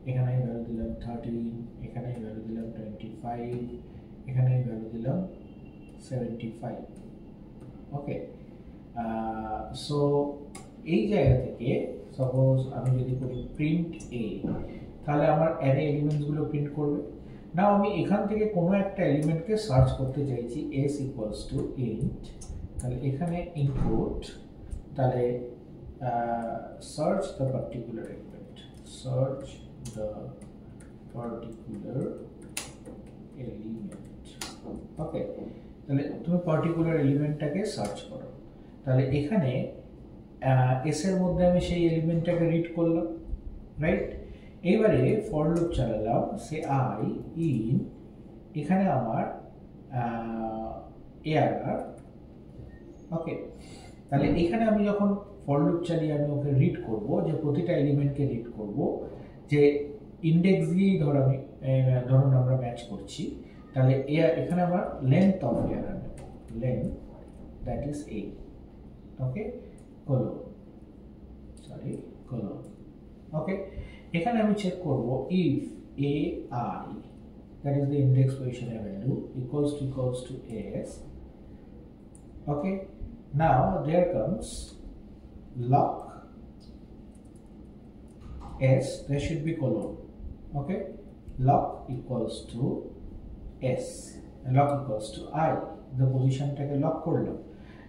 এখানে আমি ভ্যালু দিলাম 13, এখানে আমি ভ্যালু দিলাম 25, এখানে আমি ভ্যালু দিলাম 75। ওকে, সো এই জায়গা থেকে সাপোজ আমি যদি করি প্রিন্ট এ, তাহলে আমার অ্যারে এলিমেন্টসগুলো প্রিন্ট করবে। নাও আমি এখান থেকে কোনো একটা এলিমেন্টকে সার্চ করতে চাইছি, s ইকুয়ালস টু int, তাহলে এখানে ইনপুট, তাহলে search the particular element, search the particular element. Okay, তাহলে তুমি পার্টিকুলার এলিমেন্টটাকে সার্চ করো, তাহলে এখানে s এর মধ্যে আমি সেই এলিমেন্টটাকে রিড করলাম, রাইট। এইবারে ফর লুপ চালালাম, সে আই ইন, এখানে আমার ARR। ওকে, তাহলে এখানে আমি যখন ফর লুপ চালিয়ে আমি ওকে রিড করব, যে প্রতিটা এলিমেন্টকে রিড করব, যে ইন্ডেক্স দিয়েই ধরুন আমরা ম্যাচ করছি, তাহলে এখানে আমার লেন্থ অফ ARR নেব, length that is 8। Okay, colon। ওকে, এখানে আমি চেক করব if ai, that is the index position value, equals to s। okay, now there comes lock s, there should be colon। okay, lock equals to s, lock equals to I, the position টাকে lock করলাম।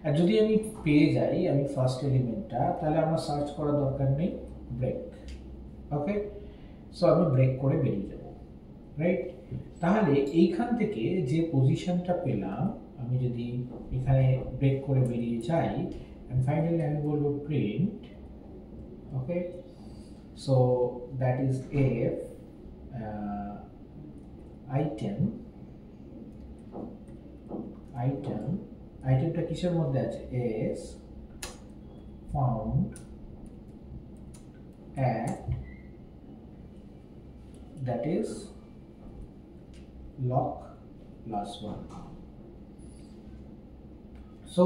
আর যদি আমি পেয়ে যাই আমি first এলিমেন্টটা, তাহলে আমার search করার দরকার নেই, ব্রেক। ওকে, সো আমি ব্রেক করে বেরিয়ে যাব, রাইট? তাহলে এইখান থেকে যে পজিশনটা পেলাম, আমি যদি এখানে ব্রেক করে বেরিয়ে যাই, and finally আমি বলবো print, okay, so that is if আইটেমটা কিসের মধ্যে আছে, is found at, that is lock +1. So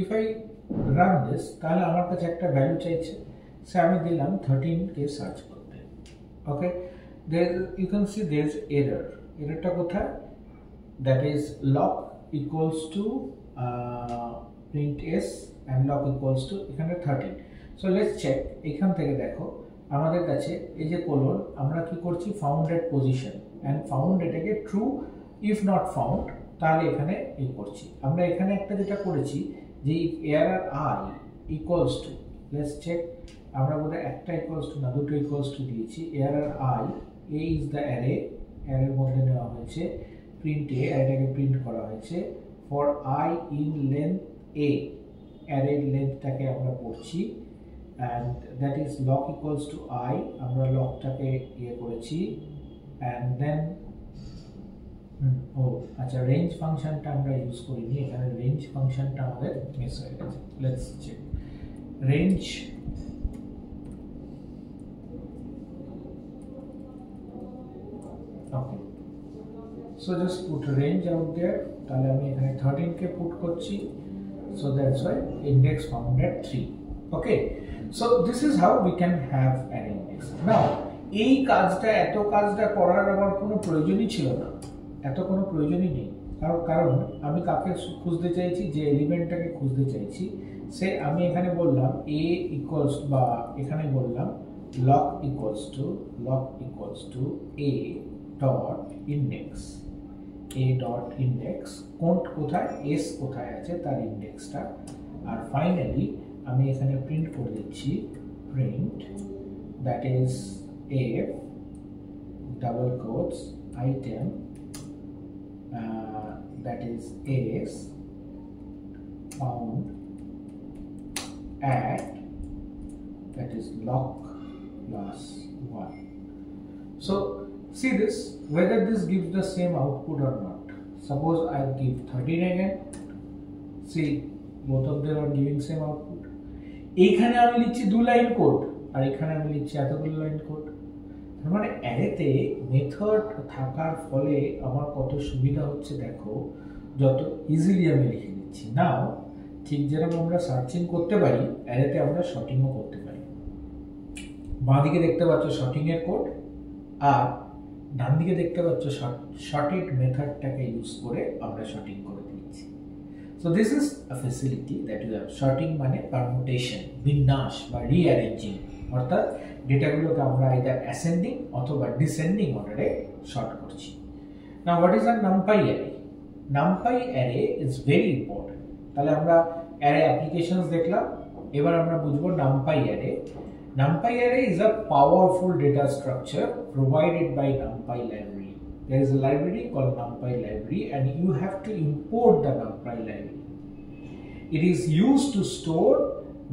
if I run this, তাহলে আমার কাছে একটা ভ্যালু চাইছে, সে আমি দিলাম 13 কে সার্চ করতে। ওকে, there you can see there is errorটা কোথায়, that is lock equals to print s and lock equals to এখানে 13. so let's check, এখান থেকে দেখো আমাদের কাছে এই যে কোলন, আমরা কি করছি, found at position and found এটাকে true if not found, তাহলে এখানে এই করছি আমরা। এখানে একটা যেটা করেছি যে error I equals to, let's check, আমরা বোধহয় একটা equals to না দুটো equals to দিয়েছি। error I, a is the array, array মধ্যে নেওয়া হয়েছে print a, arrayটাকে প্রিন্ট করা হয়েছে for I in length a, array lengthটাকে আমরা পড়ছি, and that is lock equals to I, আমরা লকটাকে ইয়ে করেছি, and then আচ্ছা রেঞ্জ ফাংশনটা আমরা ইউজ করিনি, এখানে রেঞ্জ ফাংশনটা আমাদের মিস হয়ে গেছে। Let's check range, okay, so just put range out there, তাহলে আমি এখানে 13 কে পুট করছি, so that's why index found at 3। Okay, so this is how we can have an index. Now এই কাজটা করার আমার কোনো প্রয়োজনই ছিল না, এত কোনো প্রয়োজনই নেই, কারণ আমি কাকে খুঁজতে চাইছি, যে এলিমেন্টটাকে খুঁজতে চাইছি, সে আমি এখানে বললাম a ইকুয়ালস, বা এখানে বললাম lock equals to a dot index, কোথায় s কোথায় আছে তার ইন্ডেক্সটা, আর ফাইনালি আমি এখানে প্রিন্ট করে দিচ্ছি print, that is if double quotes item, that is found at, that is lock +1. so see this, whether this gives the same output or not. Suppose I give 13 again, see both of them are giving same output. এইখানে আমি লিখছি 2 line code, আর এখানে আমি লিখছি এতগুলো line code. তার মানে অ্যারেতে মেথড থাকার ফলে আমার কত সুবিধা হচ্ছে দেখো, যত ইজিলি আমি লিখে দিচ্ছি। নাও ঠিক যেরকম আমরা সার্চিং করতে পারি, অ্যারেতে আমরা শর্টিংও করতে পারি। বাঁদিকে দেখতে পাচ্ছ শর্টিং এর কোড, আর ডান দিকে দেখতে পাচ্ছ শর্টেড মেথডটাকে ইউজ করে আমরা শর্টিং করে দিচ্ছি। So this is a facility that you have. Sorting মানে পারমুটেশন, বিন্যাস বা রিঅ্যারেঞ্জিং, অর্থাৎ ডেটাগুলোকে আমরা আইদার অ্যাসেন্ডিং অথবা ডিসেন্ডিং অর্ডারে শর্ট করছি। Now what is a NumPy array? NumPy array is very important. তাহলে আমরা অ্যারে অ্যাপ্লিকেশনস দেখলাম, এবার আমরা বুঝবো NumPy array. NumPy array is a powerful data structure provided by NumPy library. There is a library called NumPy library, and you have to import the NumPy library. It is used to store,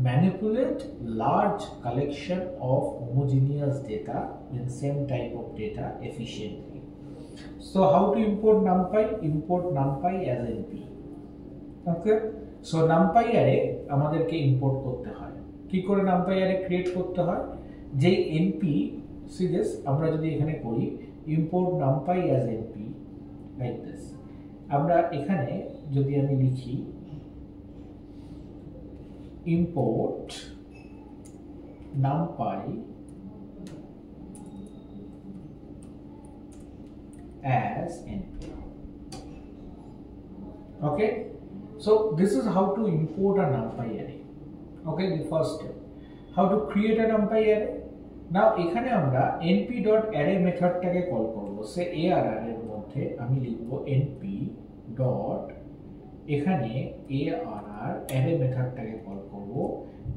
manipulate large collection of homogeneous data in same type of data efficiently. So how to import NumPy? Import NumPy as NP. Okay. So NumPy array আমাদেরকে import করতে হয়। কি করে NumPy array create করতে হয়? যে np series আমরা যদি এখানে করি import NumPy as np like this, আমরা এখানে যদি আমি লিখি import NumPy as np. Okay, so this is how to import a NumPy array. Okay, the first step. How to create a NumPy array? Now এখানে আমরা np.array মেথডটাকে call করব। সে arr এর মধ্যে আমি লিখব np.array এখানে ARR অ্যারে মেথডটাকে কল করব।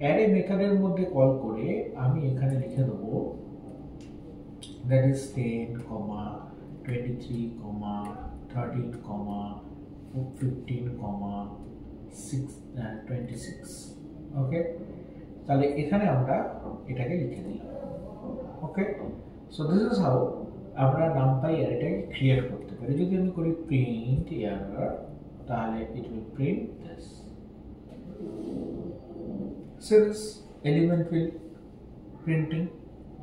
Array মেথডের মধ্যে কল করে আমি এখানে লিখে দেব that is 10, 23, 13, 15, 26। ওকে, তাহলে এখানে আমরা এটাকে লিখে দিলাম। ওকে, সো দিস ইজ হাউ আমরা নামপাই অ্যারেটাকে ক্রিয়েট করতে পারি। যদি আমি করি প্রিন্ট ARR, তাহলে it will print this. So this element will printing.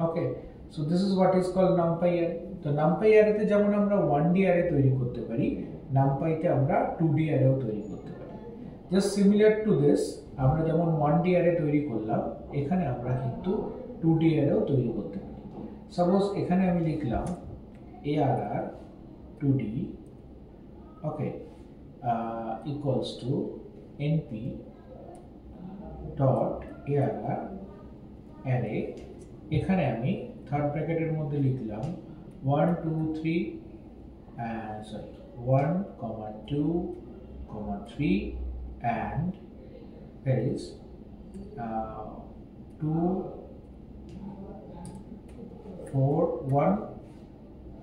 Okay, so this is what is called numpy array. তো numpy array তে যেমন আমরা 1D array তৈরি করতে পারি, numpy তে আমরা 2D array তৈরি করতে পারি। Just similar to this, আমরা যেমন 1D array তৈরি করলাম, এখানে আমরা কিন্তু 2D array তৈরি করতে পারি। সাপোজ এখানে আমি লিখলাম ARR 2D, okay, equals to np dot ARR array। এখানে আমি থার্ড ব্র্যাকেটের মধ্যে লিখলাম 1 2 3 1, 2, 3 and there is 2, 4, 1,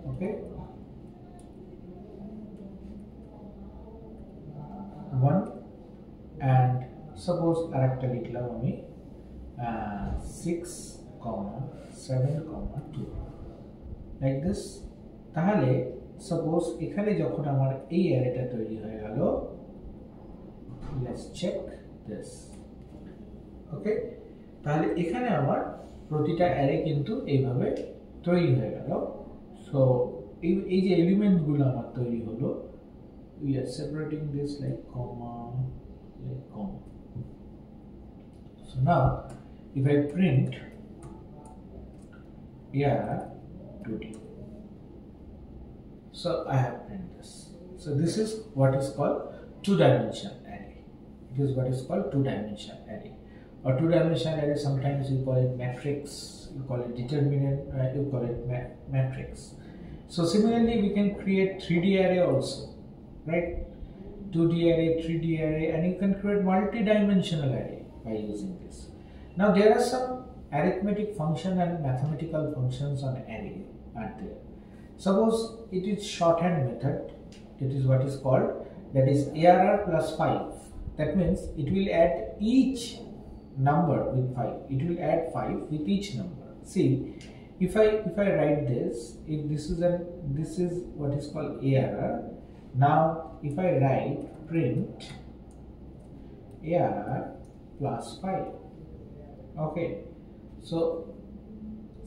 okay, 1 and suppose আরেকটা লিখলাম আমি 6, 7, 2 like this। তাহলে সাপোজ এখানে যখন আমার এই অ্যারেটা তৈরি হয়ে গেল, let's check this, ওকে, তাহলে এখানে আমার প্রতিটা অ্যারে কিন্তু এইভাবে তৈরি হয়ে গেল। সো এই যে এলিমেন্টগুলো আমার তৈরি হলো, we are separating this like comma, like comma। So now if I print ARR 2D, so I have print this. So this is what is called two-dimensional array. It is what is called two-dimensional array, or two-dimensional array. Sometimes you call it matrix, you call it determinant, you call it matrix. So similarly, we can create 3D array also, right? 2D array, 3D array, and you can create multi-dimensional array by using this. Now there are some arithmetic function and mathematical functions on array are there. Suppose it is shorthand method, it is what is called, that is ARR plus 5. That means it will add each number with 5. It will add 5 with each number. See, if I write this, if this is what is called ARR. Now if I write print ARR plus 5, okay, so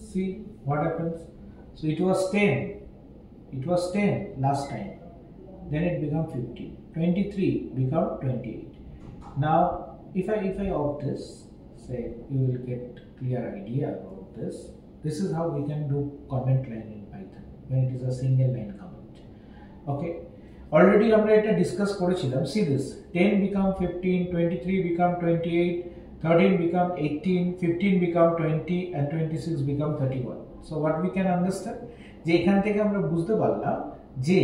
see what happens. So it was 10 last time, then it become 15, 23 become 28. Now if I opt this, say, you will get clear idea about this. This is how we can do comment line in Python when it is a single line comment. Okay, already আমরা এটা discuss করেছিলাম। See this, 10 become 15, 23 become 28, 13 become 18, 15 become 20 and 26 become 31. So what we can understand, যে এখান থেকে আমরা বুঝতে পারলাম যে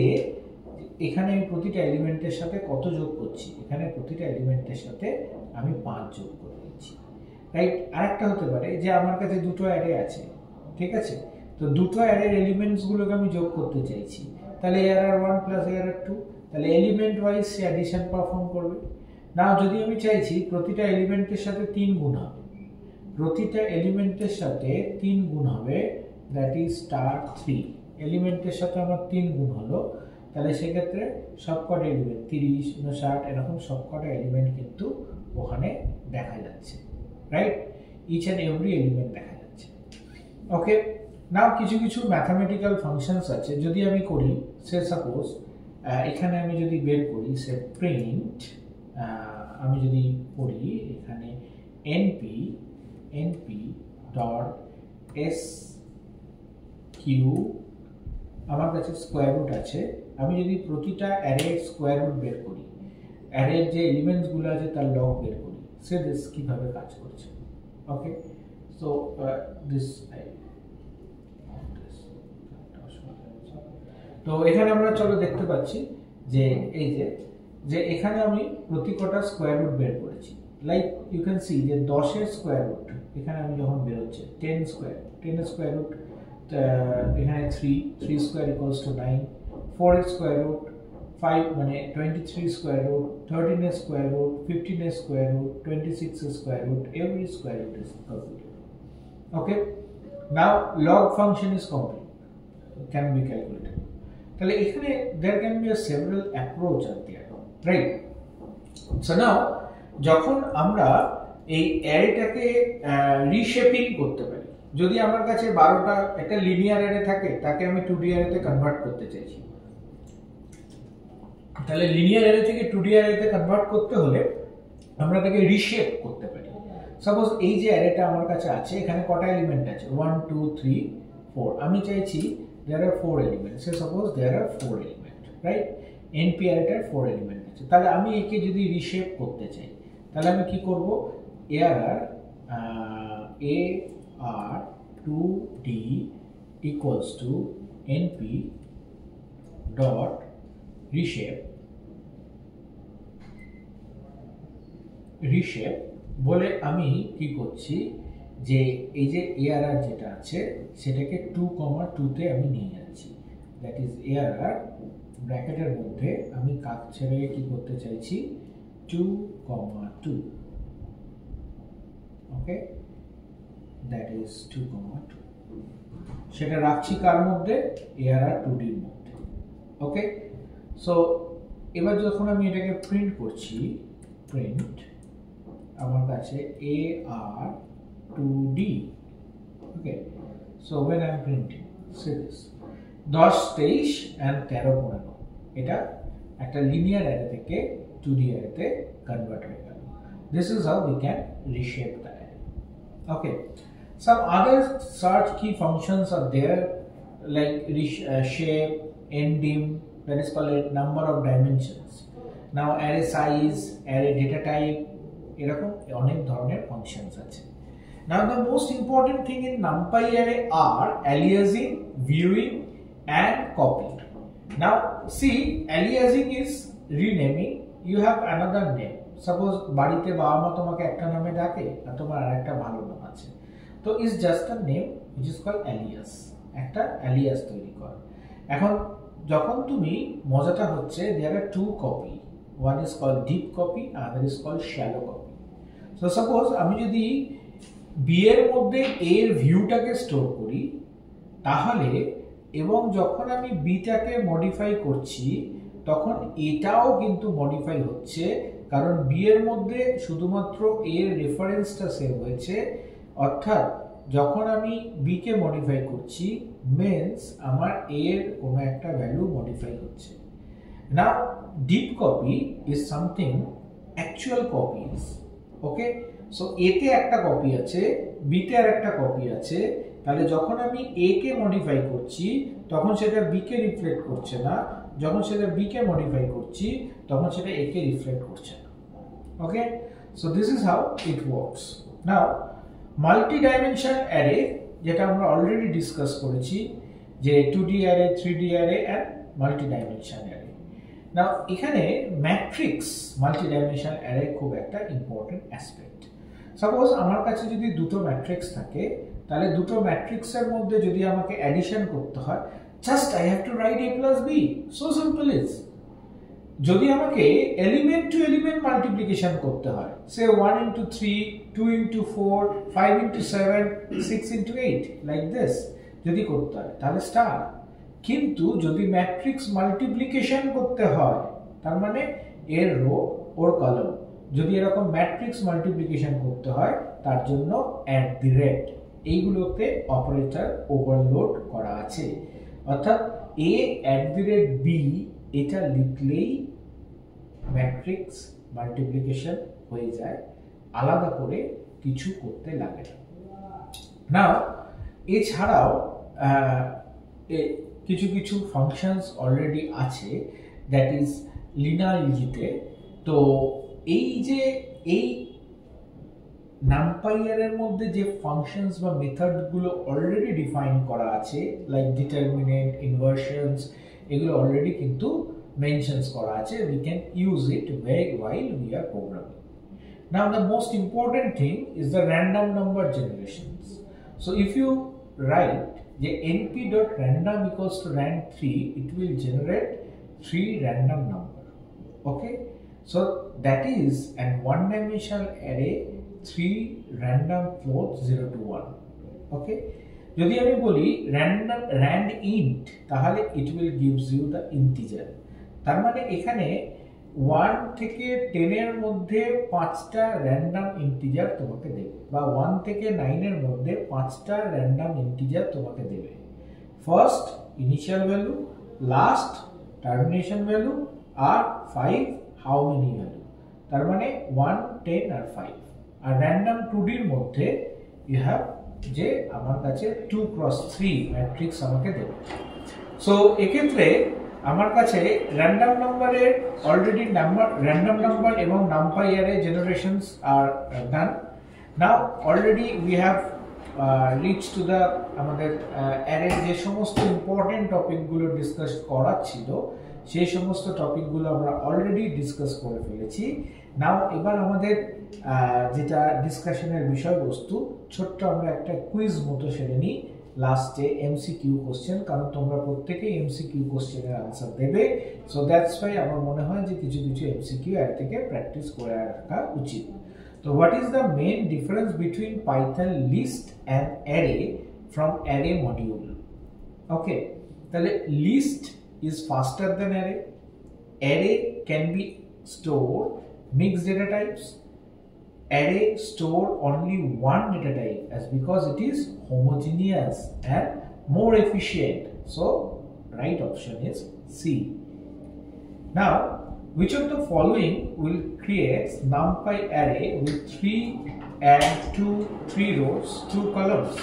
এখানে আমি প্রতিটা এলিমেন্টের সাথে কত যোগ করছি। এখানে প্রতিটা এলিমেন্টের সাথে আমি 5 যোগ করে দিচ্ছি, রাইট। আরেকটা হতে পারে যে আমার কাছে দুটো অ্যারে আছে, ঠিক আছে, তো দুটো অ্যারের এলিমেন্টসগুলোকে আমি যোগ করতে চাইছি, তাহলে ARR1 প্লাস ARR2, তাহলে এলিমেন্ট ওয়াইজ সে অ্যাডিশন পারফর্ম করবে। না, যদি আমি চাইছি প্রতিটা এলিমেন্টের সাথে 3 গুণ হবে, প্রতিটা এলিমেন্টের সাথে 3 গুণ হবে, দ্যাট ইজ স্টার 3 এলিমেন্টের সাথে আমার 3 গুণ হলো, তাহলে সেক্ষেত্রে সবকটা এলিমেন্ট 30, 59 এরকম সবকটা এলিমেন্ট কিন্তু ওখানে দেখা যাচ্ছে, right, each and every element দেখা যাচ্ছে। ওকে, নাও কিছু কিছু ম্যাথামেটিক্যাল ফাংশনস আছে। যদি আমি করি, সে সাপোজ এখানে আমি যদি বের করি, সে প্রিন্ট, আমি যদি করি এখানে np ডট এস কিউ, আমার কাছে স্কোয়ার রুট আছে, আমি যদি প্রতিটা অ্যারের স্কোয়ার রুট বের করি, অ্যারের যে এলিমেন্টসগুলো আছে তার লগ বের করি, সে দিস কিভাবে কাজ করছে। ওকে, সো দিস তো এখানে আমরা চলো দেখতে পাচ্ছি যে এই যে যে এখানে আমি প্রতি কটা স্কোয়ার রুট বের করেছি। লাইক ইউ ক্যান সি যে 10 এর স্কোয়ার রুট এখানে আমি যখন বেরোচ্ছে 10 এর স্কোয়ার রুট এখানে 3 স্কোয়ার ইকুয়ালস টু 9, 4 এর স্কোয়ার রুট 5 মানে 23 স্কোয়ার রুট, 13 এর স্কোয়ার রুট, 15 এর স্কোয়ার রুট, 26 এর square root, every square root is calculated. Okay, now log function is complete, can be calculated. তাহলে এখানে there can be a several approach are there, right? So now যখন আমরা এই অ্যারেটাকে reshaping করতে পারি, যদি আমার কাছে 12টা একটা লিনিয়ার অ্যারে থাকে তাকে আমি 2D অ্যারেতে কনভার্ট করতে চাইছি, তাহলে লিনিয়ার অ্যারে থেকে 2D অ্যারেতে কনভার্ট করতে হলে আমরা তাকে রিশেপ করতে পারি। সাপোজ এই যে অ্যারেটা আমার কাছে আছে এখানে কটা এলিমেন্ট আছে 1 2 3 4, আমি চাইছি there are 4 elements, so suppose there are 4 elements, right? NP অ্যারেটার 4 element আছে, তাহলে আমি একে যদি রিশেপ করতে চাই তাহলে আমি কি করব, AR 2D equals to NP dot reshape বলে আমি কি করছি যে এই যে ARR যেটা আছে সেটাকে 2, 2 তে আমি নিয়ে যাচ্ছি, দ্যাট ইজ ARR ব্র্যাকেটের মধ্যে আমি কাট ছেড়ে কি করতে চাইছি 2, 2, ওকে, দ্যাট ইজ 2, 2, সেটা রাখছি কার মধ্যে ARR 2D এর মধ্যে। ওকে, সো এবার যখন আমি এটাকে প্রিন্ট করছি, প্রিন্ট আমার কাছে AR 2D, okay, so when I am printing, see this 10 23 and 13 15 এটা একটা লিনিয়ার অ্যারে থেকে 2D অ্যারেতে কনভার্ট হয়ে গেল। This is how we can reshape the array. Okay, some other search key functions are there like shape, ndim, that is called a number of dimensions. Now array size, array data type, এরকম অনেক ধরনের functions আছে। Now the most important thing in NumPy array are aliasing, viewing and copying. Now see, aliasing is renaming, you have another name. Suppose বাড়িতে বাবা মা তোমাকে একটা নামে ডাকে আর তোমার আরেকটা ভালো নাম আছে, তো is just a name which is called alias, একটা alias তৈরি কর। এখন যখন তুমি মজাটা হচ্ছে there are two copy, one is called deep copy, other is called shallow copy. So suppose আমি যদি b এর মধ্যে a এর ভিউটাকে স্টোর করি তাহলে, এবং যখন আমি b টাকে মডিফাই করছি তখন এটাও কিন্তু মডিফাই হচ্ছে, কারণ b এর মধ্যে শুধুমাত্র a এর রেফারেন্সটা সেভ হয়েছে, অর্থাৎ যখন আমি b কে মডিফাই করছি means আমার a এর কোনো একটা ভ্যালু মডিফাই হচ্ছে। Now deep copy is something actual copies, okay, so a তে একটা কপি আছে, b তে আরেকটা কপি আছে, তাহলে যখন আমি a কে মডিফাই করছি তখন সেটা b কে রিফ্লেক্ট করছে না, যখন সেটা b কে মডিফাই করছি তখন সেটা a কে রিফ্লেক্ট করছে না। Okay, so this is how it works. Now multi dimension array যেটা আমরা অলরেডি ডিসকাস করেছি, যে 2D array, 3D array and multi dimension array. Now এখানে ম্যাট্রিক্স মাল্টি ডাইমেনশন অ্যারে খুব একটা ইম্পর্টেন্ট অ্যাসপেক্ট। সাপোজ আমার কাছে যদি দুটো ম্যাট্রিক্স থাকে তাহলে দুটো ম্যাট্রিক্সের মধ্যে যদি আমাকে অ্যাডিশন করতে হয়, just I have to right a plus b, so simple is. যদি আমাকে এলিমেন্ট টু এলিমেন্ট মাল্টিপ্লিকেশন করতে হয়, সে 1 into 3, 2 into 4, 5 into 7, 6 into 8 like this যদি করতে হয় তাহলে স্টার। কিন্তু যদি ম্যাট্রিক্স মাল্টিপ্লিকেশন করতে হয়, তার মানে এর রো ওর কলাম, যদি এরকম ম্যাট্রিক্স মাল্টিপ্লিকেশন করতে হয় তার জন্য @, এইগুলোতে অপারেটর ওভারলোড করা আছে, অর্থাৎ a @b এটা লিখলেই ম্যাট্রিক্স মাল্টিপ্লিকেশন হয়ে যায়, আলাদা করে কিছু করতে লাগে না। নাও এছাড়াও কিছু কিছু ফাংশনস অলরেডি আছে, দ্যাট ইজ লিনিয়ারিটিতে। তো এই যে এই নামপাই এর মধ্যে যে ফাংশনস বা মেথডগুলো অলরেডি ডিফাইন করা আছে, লাইক ডিটারমিনেন্ট, ইনভার্সনস, এগুলো অলরেডি কিন্তু mentions করা আছে, we can use it while we are programming. Now the most important thing is the random number generations. So if you write the np.random equals to rand3, it will generate 3 random number. Okay, so that is an one-dimensional array 3 random floats 0 to 1. Okay, যদি আমি বলি rand int, তাহলে it will gives you the integer. তার মানে এখানে 1 থেকে 10 এর মধ্যে 5টা র্যান্ডম ইন্টিজার তোমাকে দেবে, বা 1 থেকে 9 এর মধ্যে 5টা র্যান্ডম ইন্টিজার তোমাকে দেবে। First initial value, last termination value, আর 5 হাউ মেনি ভ্যালু। তার মানে 1, 10 আর 5। আর র্যান্ডম 2D এর মধ্যে ইউ হ্যাভ যে আমার কাছে 2x3 ম্যাট্রিক্স আমাকে দেবে। সো এক্ষেত্রে আমার কাছে র্যান্ডম নাম্বারের অলরেডি র্যান্ডম নাম্বার এবং নামপাই অ্যারে জেনারেশনস আর done. Now already we have reach to the আমাদের অ্যারের যে সমস্ত ইম্পর্টেন্ট টপিকগুলো ডিসকাস করার ছিল সেই সমস্ত টপিকগুলো আমরা অলরেডি ডিসকাস করে ফেলেছি। নাও এবার আমাদের যেটা ডিসকাশনের বিষয়বস্তু, ছোট্ট আমরা একটা কুইজ মতো সেরে নিই লাস্টে, এমসিকিউ কোশ্চেন, কারণ তোমরা প্রত্যেকেই এমসিকিউ কোশ্চেনের আনসার দেবে। সো দ্যাটস ওয়াই আমার মনে হয় যে কিছু কিছু এমসিকিউ এর থেকে প্র্যাকটিস করে রাখা উচিত। তো what is the main difference between Python list and array from array module? Okay, তাহলে list is faster than array. Array can be stored mixed data types. Array store only one data type as because it is homogeneous and more efficient. So right option is C. Now which of the following will create NumPy array with 3 and 3 rows, 2 columns?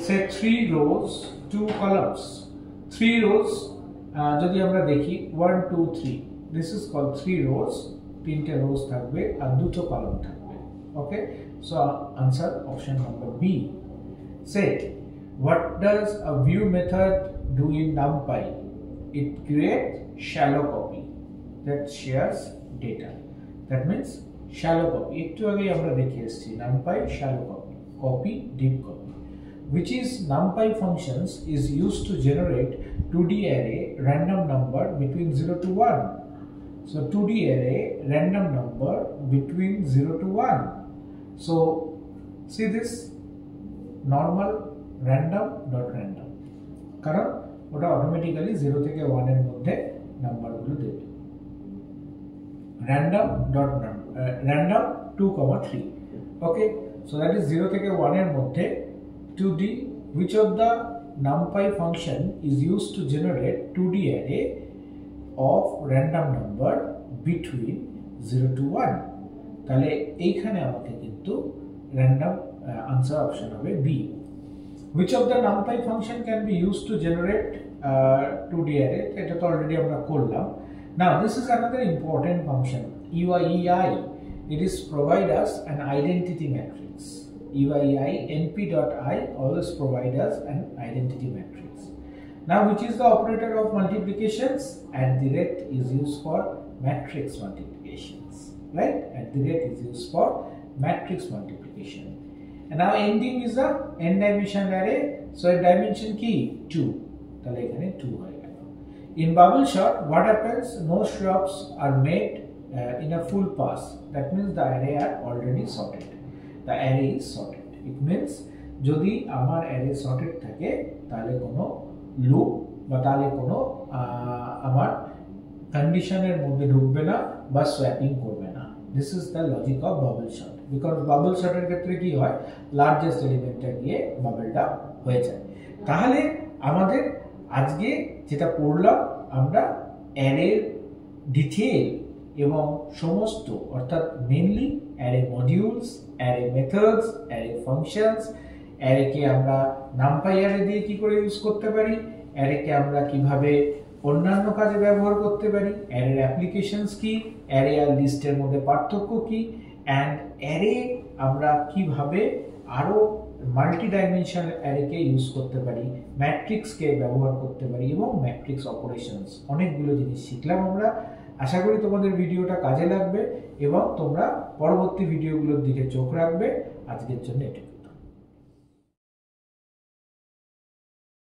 Say 3 rows, 2 columns. 3 rows যদি আমরা দেখি 1 2 3, this is called 3 rows, 3টে rows থাকবে আর 2টো column থাকবে। Okay, so answer option number B. Say what does a view method do in NumPy? It creates shallow copy that shares data. That means shallow copy, একটু আগে আমরা দেখে এসেছি NumPy shallow copy, copy deep copy. Which is NumPy functions is used to generate 2D array random number between 0 to 1. So 2D array random number between 0 to 1. So see this normal random dot random, কারণ ওটা automatically 0 থেকে 1 এর মধ্যে নাম্বারগুলো দেবে। random dot random 2, 3. Okay, so that is 0 থেকে 1 এর মধ্যে 2D. Which of the NumPy function is used to generate 2D array of random number between 0 to 1? তাহলে এইখানে আমাকে কিন্তু random answer option হবে B. Which of the NumPy function can be used to generate 2D array? এটা তো already আমরা করলাম। Now this is another important function, UIEI. It is provide us an identity matrix. UIEI np.I always provide us an identity matrix. Now which is the operator of multiplications? @ is used for matrix multiplications, right? @ is used for matrix multiplication. And now ending is a n dimension array, so a dimension key 2, তাহলে এখানে 2 হয়ে গেল। In bubble sort what happens? No swaps are made in a full pass. That means the array are already sorted. The array is sorted. It means যদি আমার array sorted থাকে তাহলে কোনো loop বা তাহলে কোনো আমার কন্ডিশনের মধ্যে ঢুকবে না বা সোয়াপিং করবে না। This is the logic of bubble sort. Because bubble sort এর ক্ষেত্রে কি হয়, লার্জেস্ট এলিমেন্টটা গিয়ে বাবলটা হয়ে যায়। তাহলে আমাদের আজকে যেটা পড়লাম আমরা অ্যারের ডিটেইল এবং সমস্ত, অর্থাৎ mainly array modules, array methods, array functions, অ্যারেকে আমরা নামপাই অ্যারে দিয়ে কি করে ইউজ করতে পারি, অ্যারেকে আমরা কিভাবে অন্যান্য কাজে ব্যবহার করতে পারি, অ্যারের অ্যাপ্লিকেশনস কি, অ্যারে আর লিস্টের মধ্যে পার্থক্য কি, অ্যান্ড অ্যারে আমরা কিভাবে আরো মাল্টি ডাইমেনশনাল অ্যারেকে ইউজ করতে পারি, ম্যাট্রিক্সকে ব্যবহার করতে পারি এবং ম্যাট্রিক্স অপারেশনস, অনেকগুলো জিনিস শিখলাম আমরা। আশা করি তোমাদের ভিডিওটা কাজে লাগবে এবং তোমরা পরবর্তী ভিডিওগুলোর দিকে চোখ রাখবে। আজকের জন্য এটুকু।